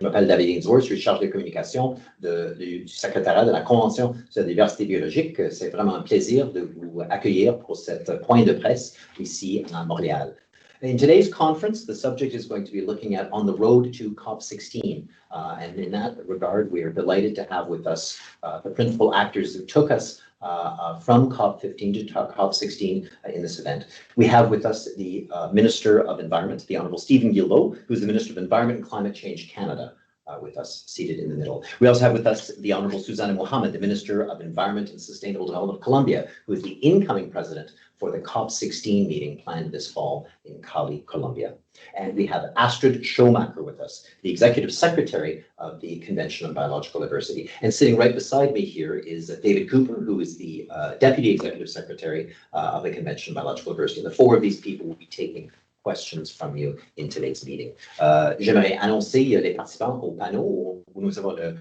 Je m'appelle David Ainsworth, je suis chargé de communication du secrétariat de la Convention sur la diversité biologique. C'est vraiment un plaisir de vous accueillir pour cette point de presse ici à Montréal. In today's conference, the subject is going to be looking at on the road to COP16. And in that regard, we are delighted to have with us the principal actors who took us from COP15 to COP16 in this event. We have with us the Minister of Environment, the Honourable Stephen Guilbeault, who's the Minister of Environment and Climate Change Canada, with us seated in the middle. We also have with us the Honourable Susana Muhamad, the Minister of Environment and Sustainable Development of Colombia, who is the incoming president for the COP16 meeting planned this fall in Cali, Colombia. And we have Astrid Schomaker with us, the Executive Secretary of the Convention on Biological Diversity. And sitting right beside me here is David Cooper, who is the Deputy Executive Secretary of the Convention on Biological Diversity. And the four of these people will be taking questions from you in today's meeting. J'aimerais annoncer les participants au panneau où nous avons le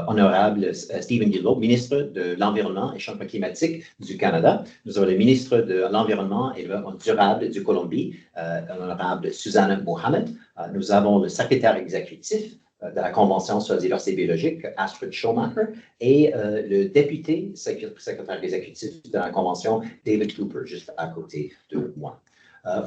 honorable Stephen Guilbeault, ministre de l'Environnement et Changement climatique du Canada. Nous avons le ministre de l'Environnement et le Développement durable du Colombie, l'honorable Susana Muhamad. Nous avons le secrétaire exécutif de la Convention sur la diversité biologique, Astrid Schomaker, et le député secrétaire exécutif de la Convention, David Cooper, juste à côté de moi.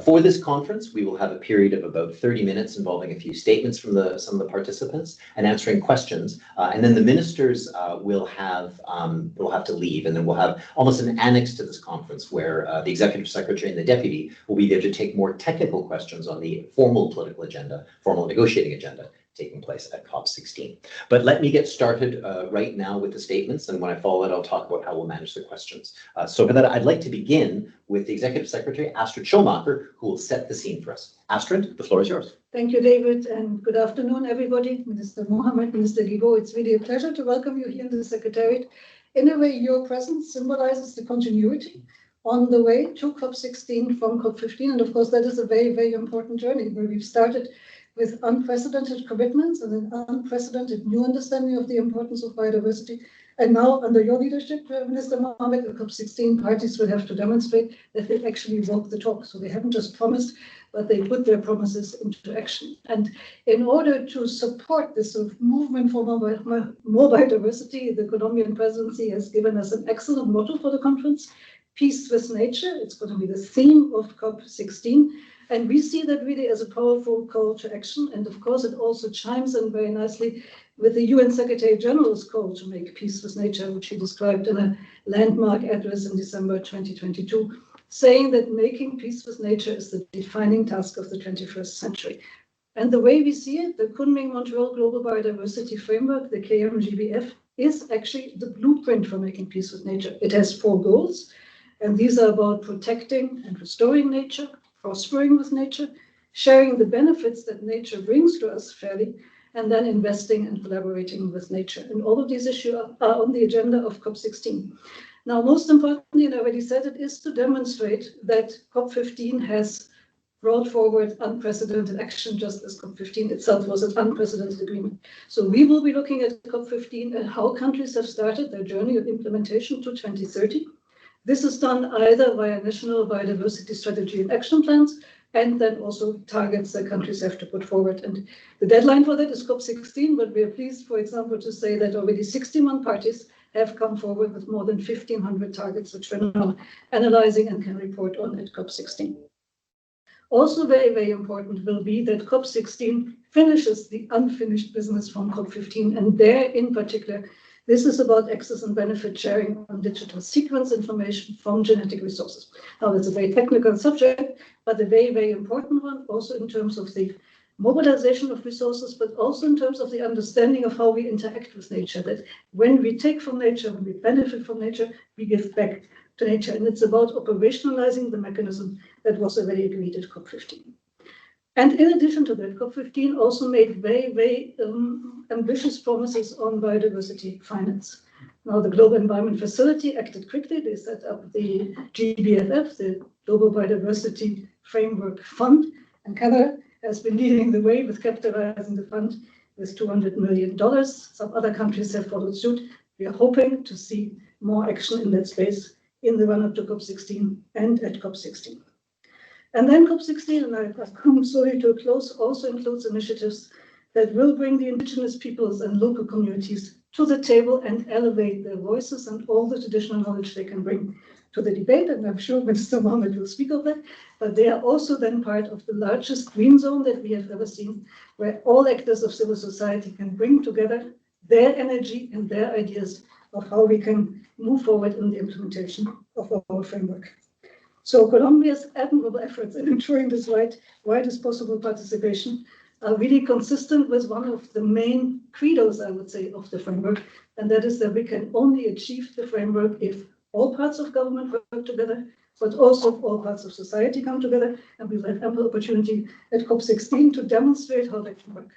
For this conference, we will have a period of about 30 minutes involving a few statements from some of the participants and answering questions. And then the ministers will have to leave, and then we'll have almost an annex to this conference where the executive secretary and the deputy will be there to take more technical questions on the formal political agenda, formal negotiating agenda taking place at COP16. But let me get started right now with the statements, and when I follow it, I'll talk about how we'll manage the questions. So for that, I'd like to begin with the Executive Secretary, Astrid Schomaker, who will set the scene for us. Astrid, the floor is yours. Thank you, David, and good afternoon, everybody. Minister Muhammad, Minister Guilbeault, it's really a pleasure to welcome you here in the Secretariat. In a way, your presence symbolizes the continuity on the way to COP16 from COP15, and of course, that is a very, very important journey where we've started with unprecedented commitments and an unprecedented new understanding of the importance of biodiversity. And now, under your leadership, Minister Muhammad, the COP16 parties will have to demonstrate that they actually walk the talk. So they haven't just promised, but they put their promises into action. And in order to support this sort of movement for more biodiversity, the Colombian presidency has given us an excellent motto for the conference, Peace with Nature. It's going to be the theme of COP16. And we see that really as a powerful call to action. And of course, it also chimes in very nicely with the UN Secretary General's call to make peace with nature, which he described in a landmark address in December 2022, saying that making peace with nature is the defining task of the 21st century. And the way we see it, the Kunming-Montreal Global Biodiversity Framework, the KMGBF, is actually the blueprint for making peace with nature. It has 4 goals, and these are about protecting and restoring nature, prospering with nature, sharing the benefits that nature brings to us fairly, and then investing and collaborating with nature. And all of these issues are on the agenda of COP16. Now, most importantly, and I already said it, is to demonstrate that COP15 has brought forward unprecedented action, just as COP15 itself was an unprecedented agreement. So we will be looking at COP15 and how countries have started their journey of implementation to 2030. This is done either via national biodiversity strategy and action plans, and then also targets that countries have to put forward. And the deadline for that is COP16, but we are pleased, for example, to say that already 61 parties have come forward with more than 1,500 targets, which we're now analyzing and can report on at COP16. Also very, very important will be that COP16 finishes the unfinished business from COP15, and there in particular, this is about access and benefit sharing on digital sequence information from genetic resources. Now, that's a very technical subject, but a very, very important one, also in terms of the mobilization of resources, but also in terms of the understanding of how we interact with nature, that when we take from nature, when we benefit from nature, we give back to nature. And it's about operationalizing the mechanism that was already agreed at COP15. And in addition to that, COP15 also made very, very ambitious promises on biodiversity finance. Now, the Global Environment Facility acted quickly. They set up the GBFF, the Global Biodiversity Framework Fund, and Canada has been leading the way with capitalizing the fund with $200 million. Some other countries have followed suit. We are hoping to see more action in that space in the run-up to COP16 and at COP16. And then COP16, and I come slowly to a close, also includes initiatives that will bring the indigenous peoples and local communities to the table and elevate their voices and all the traditional knowledge they can bring to the debate. And I'm sure Mr. Muhammad will speak of that. But they are also then part of the largest green zone that we have ever seen, where all actors of civil society can bring together their energy and their ideas of how we can move forward in the implementation of our framework. So Colombia's admirable efforts in ensuring this widest possible participation are really consistent with one of the main credos, I would say, of the framework, and that is that we can only achieve the framework if all parts of government work together, but also if all parts of society come together, and we've had ample opportunity at COP16 to demonstrate how that can work.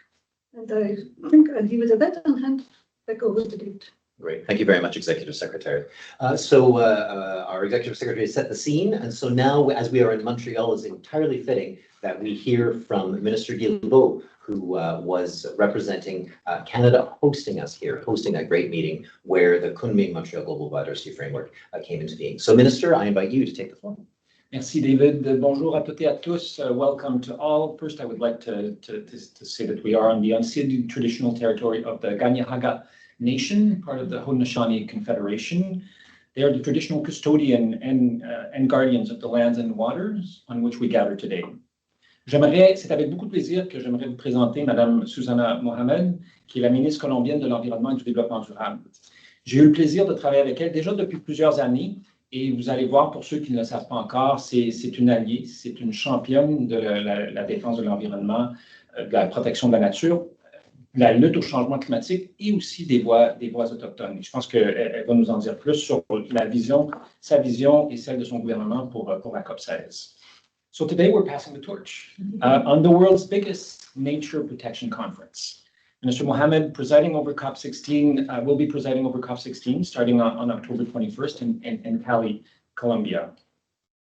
And I think I'll leave it at that and hand back over to David. Great. Thank you very much, Executive Secretary. Our Executive Secretary set the scene. And so now, as we are in Montreal, it's entirely fitting that we hear from Minister Guilbeault, who was representing Canada, hosting us here, hosting a great meeting where the Kunming-Montreal Global Biodiversity Framework came into being. So, Minister, I invite you to take the floor. Merci, David. Bonjour à toutes et à tous. Welcome to all. First, I would like to say that we are on the unceded traditional territory of the Kanien'kehá:ka Nation, part of the Haudenosaunee Confederation. They are the traditional custodian and guardians of the lands and waters on which we gather today. C'est avec beaucoup de plaisir que j'aimerais vous présenter Madame Susana Muhamad, qui est la ministre colombienne de l'Environnement et du Développement durable. J'ai eu le plaisir de travailler avec elle déjà depuis plusieurs années, et vous allez voir, pour ceux qui ne le savent pas encore, c'est une alliée, c'est une championne de la défense de l'environnement, de la protection de la nature, la lutte au changement climatique et aussi des voix autochtones. Et je pense qu'elle va nous en dire plus sur sa vision et celle de son gouvernement pour la COP16. So today we're passing the torch on the world's biggest nature protection conference. Minister Muhammad presiding over COP16 will be presiding over COP16 starting on October 21st in Cali, Colombia.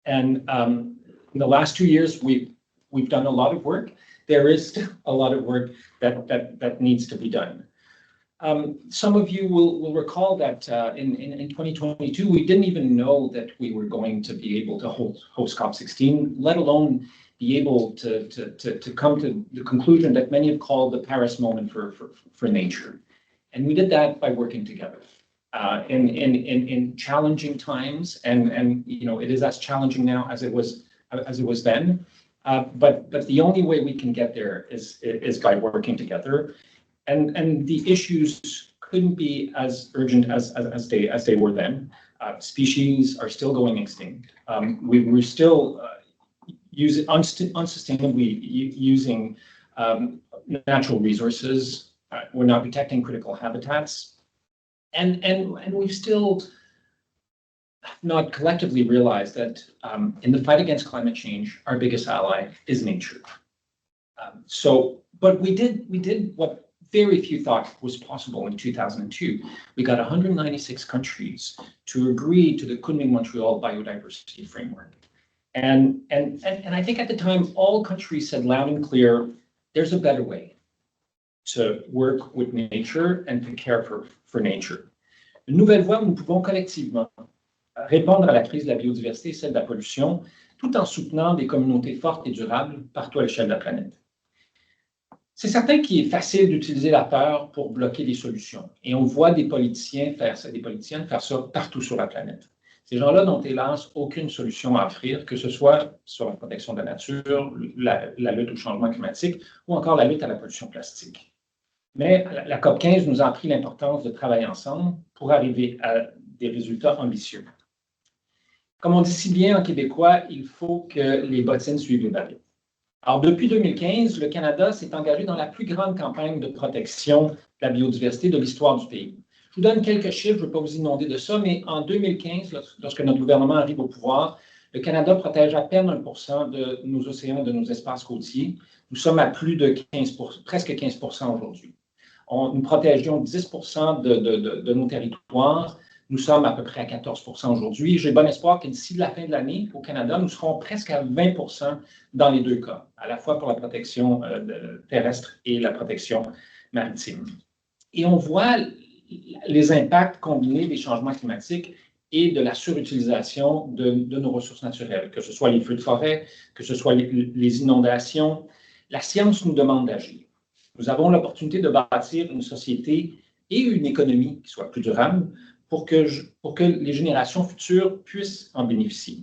And in the last 2 years, we've done a lot of work. There is still a lot of work that needs to be done. Some of you will recall that in 2022, we didn't even know that we were going to be able to host COP16, let alone be able to come to the conclusion that many have called the Paris moment for nature. And we did that by working together in challenging times, and you know, it is as challenging now as it was then. But the only way we can get there is by working together, and the issues couldn't be as urgent as they were then. Species are still going extinct. We're still unsustainably using natural resources. We're not protecting critical habitats, and we've still not collectively realized that in the fight against climate change, our biggest ally is nature. But we did what very few thought was possible in 2002. We got 196 countries to agree to the Kunming-Montreal Biodiversity Framework. And I think at the time, all countries said loud and clear, there's a better way to work with nature and to care for nature. Une nouvelle voie où nous pouvons collectivement répondre à la crise de la biodiversité et celle de la pollution, tout en soutenant des communautés fortes et durables partout à l'échelle de la planète. C'est certain qu'il est facile d'utiliser la peur pour bloquer les solutions. Et on voit des politiciennes faire ça partout sur la planète. Ces gens-là n'ont hélas aucune solution à offrir, que ce soit sur la protection de la nature, la lutte au changement climatique ou encore la lutte à la pollution plastique. Mais la COP15 nous a appris l'importance de travailler ensemble pour arriver à des résultats ambitieux. Comme on dit si bien en québécois, il faut que les bottines suivent les balais. Alors, depuis 2015, le Canada s'est engagé dans la plus grande campagne de protection de la biodiversité de l'histoire du pays. Je vous donne quelques chiffres, je ne veux pas vous inonder de ça, mais en 2015, lorsque notre gouvernement arrive au pouvoir, le Canada protège à peine 1% de nos océans et de nos espaces côtiers. Nous sommes à plus de 15%, presque 15% aujourd'hui. Nous protégeons 10% de nos territoires. Nous sommes à peu près à 14% aujourd'hui. J'ai bon espoir que d'ici la fin de l'année, au Canada, nous serons presque à 20% dans les deux cas, à la fois pour la protection terrestre et la protection maritime. Et on voit les impacts combinés des changements climatiques et de la surutilisation de nos ressources naturelles, que ce soit les feux de forêt, que ce soit les inondations. La science nous demande d'agir. Nous avons l'opportunité de bâtir une société et une économie qui soit plus durable pour que les générations futures puissent en bénéficier.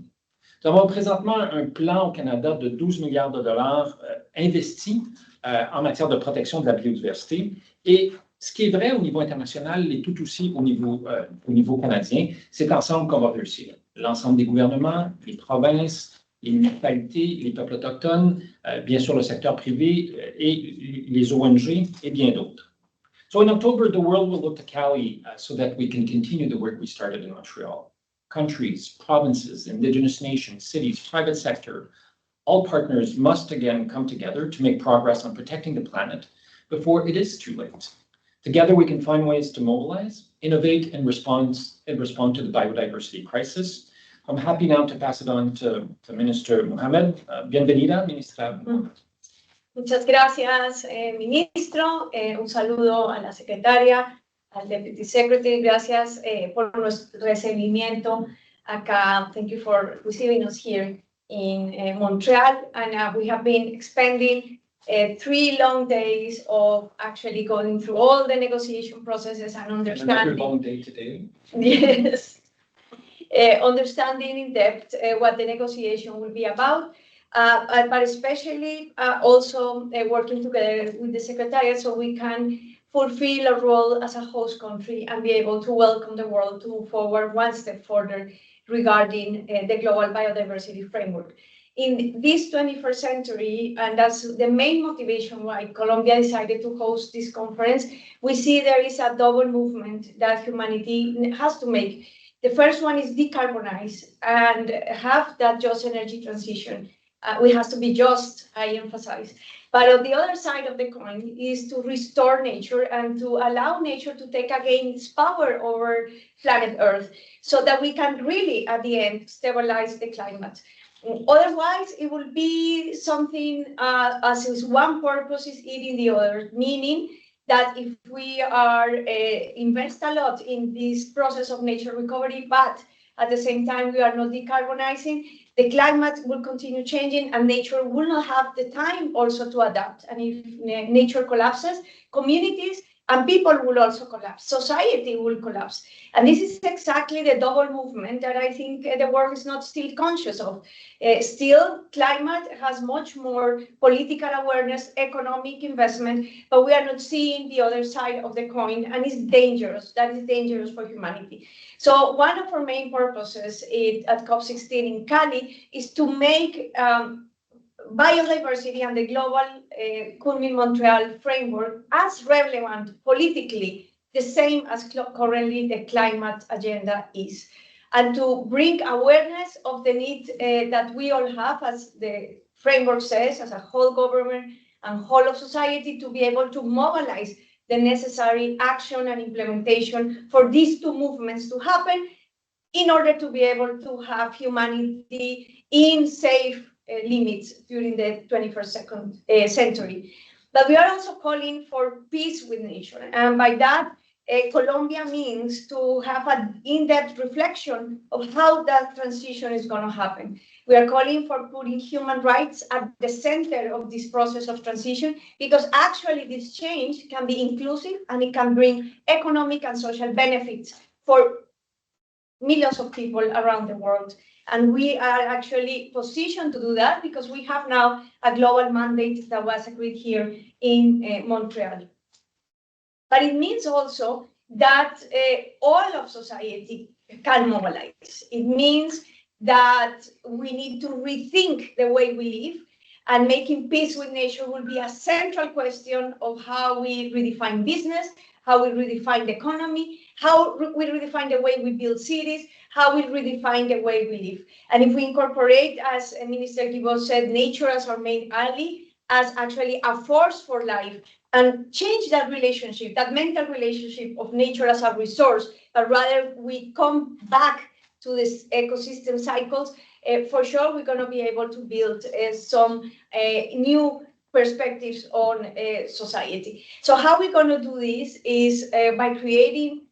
Nous avons présentement un plan au Canada de 12 milliards de dollars investis en matière de protection de la biodiversité. Et ce qui est vrai au niveau international l'est tout aussi au niveau canadien. C'est ensemble qu'on va réussir. L'ensemble des gouvernements, les provinces, les municipalités, les peuples autochtones, bien sûr le secteur privé et les ONG et bien d'autres. So in October, the world will look to Cali so that we can continue the work we started in Montreal. Countries, provinces, indigenous nations, cities, private sector, all partners must again come together to make progress on protecting the planet before it is too late. Together, we can find ways to mobilize, innovate, and respond to the biodiversity crisis. I'm happy now to pass it on to Minister Muhamad. Bienvenida, Ministra. Muchas gracias, ministro. Un saludo a la secretaria, al Deputy Secretary. Gracias por nuestro recibimiento acá. Thank you for receiving us here in Montreal. And we have been expending 3 long days of actually going through all the negotiation processes and understanding. Another long day today. Yes. Understanding in depth what the negotiation will be about. But especially also working together with the Secretariat so we can fulfill a role as a host country and be able to welcome the world to move forward one step further regarding the global biodiversity framework. In this 21st century, and that's the main motivation why Colombia decided to host this conference, we see there is a double movement that humanity has to make. The first one is decarbonize and have that just energy transition. We have to be just, I emphasize. But on the other side of the coin is to restore nature and to allow nature to take again its power over planet Earth so that we can really, at the end, stabilize the climate. Otherwise, it will be something as is one purpose is eating the other, meaning that if we are invest a lot in this process of nature recovery, but at the same time we are not decarbonizing, the climate will continue changing and nature will not have the time also to adapt. And if nature collapses, communities and people will also collapse. Society will collapse. And this is exactly the double movement that I think the world is not still conscious of. Still, climate has much more political awareness, economic investment, but we are not seeing the other side of the coin, and it's dangerous. That is dangerous for humanity. So one of our main purposes at COP16 in Cali is to make biodiversity and the global Kunming-Montreal framework as relevant politically, the same as currently the climate agenda is. And to bring awareness of the need that we all have, as the framework says, as a whole government and whole of society, to be able to mobilize the necessary action and implementation for these 2 movements to happen in order to be able to have humanity in safe limits during the 21st century. But we are also calling for peace with nature. And by that, Colombia means to have an in-depth reflection of how that transition is going to happen. We are calling for putting human rights at the center of this process of transition, because actually this change can be inclusive and it can bring economic and social benefits for millions of people around the world. And we are actually positioned to do that because we have now a global mandate that was agreed here in Montreal. But it means also that all of society can mobilize. It means that we need to rethink the way we live, and making peace with nature will be a central question of how we redefine business, how we redefine the economy, how we redefine the way we build cities, how we redefine the way we live. And if we incorporate, as Minister Guilbeault said, nature as our main ally, as actually a force for life, and change that relationship, that mental relationship of nature as a resource, but rather we come back to this ecosystem cycles, for sure we're going to be able to build some new perspectives on society. So how we're going to do this is by creating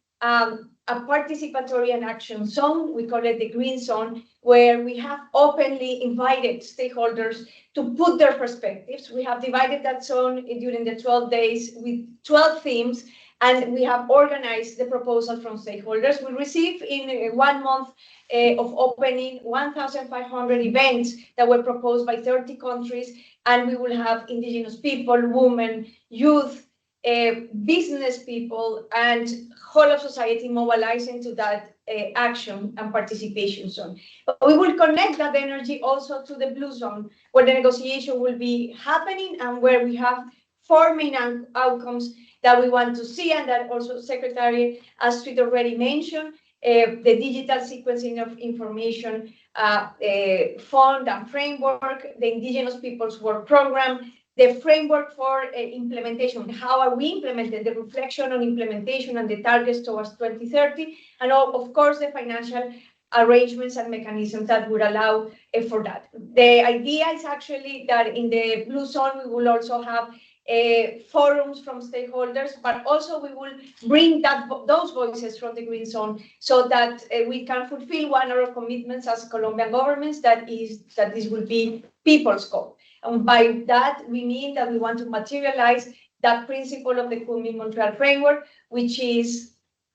a participatory and action zone. We call it the green zone, where we have openly invited stakeholders to put their perspectives. We have divided that zone during the 12 days with 12 themes, and we have organized the proposal from stakeholders. We received in 1 month of opening 1,500 events that were proposed by 30 countries, and we will have indigenous people, women, youth, business people, and whole of society mobilizing to that action and participation zone. But we will connect that energy also to the blue zone, where the negotiation will be happening and where we have 4 main outcomes that we want to see, and that also Secretary Astrid already mentioned, the digital sequencing of information fund and framework, the Indigenous Peoples Work Program, the framework for implementation, how are we implementing, the reflection on implementation and the targets towards 2030, and of course the financial arrangements and mechanisms that would allow for that. The idea is actually that in the blue zone we will also have forums from stakeholders, but also we will bring those voices from the green zone so that we can fulfill one of our commitments as Colombian governments, that this will be people's code. And by that, we mean that we want to materialize that principle of the Kunming-Montreal framework, which is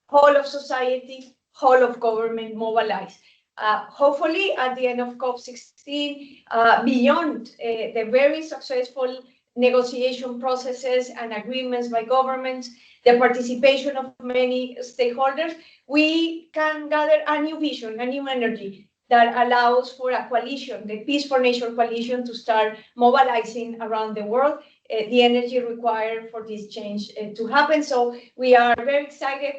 whole of society, whole of government mobilized. Hopefully, at the end of COP16, beyond the very successful negotiation processes and agreements by governments, the participation of many stakeholders, we can gather a new vision, a new energy that allows for a coalition, the Peace for Nature coalition, to start mobilizing around the world the energy required for this change to happen. So we are very excited.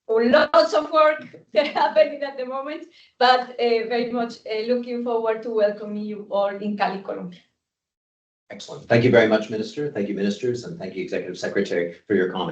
Lots of work happening at the moment, but very much looking forward to welcoming you all in Cali, Colombia. Excellent. Thank you very much, Minister. Thank you, ministers, and thank you, Executive Secretary, for your comments.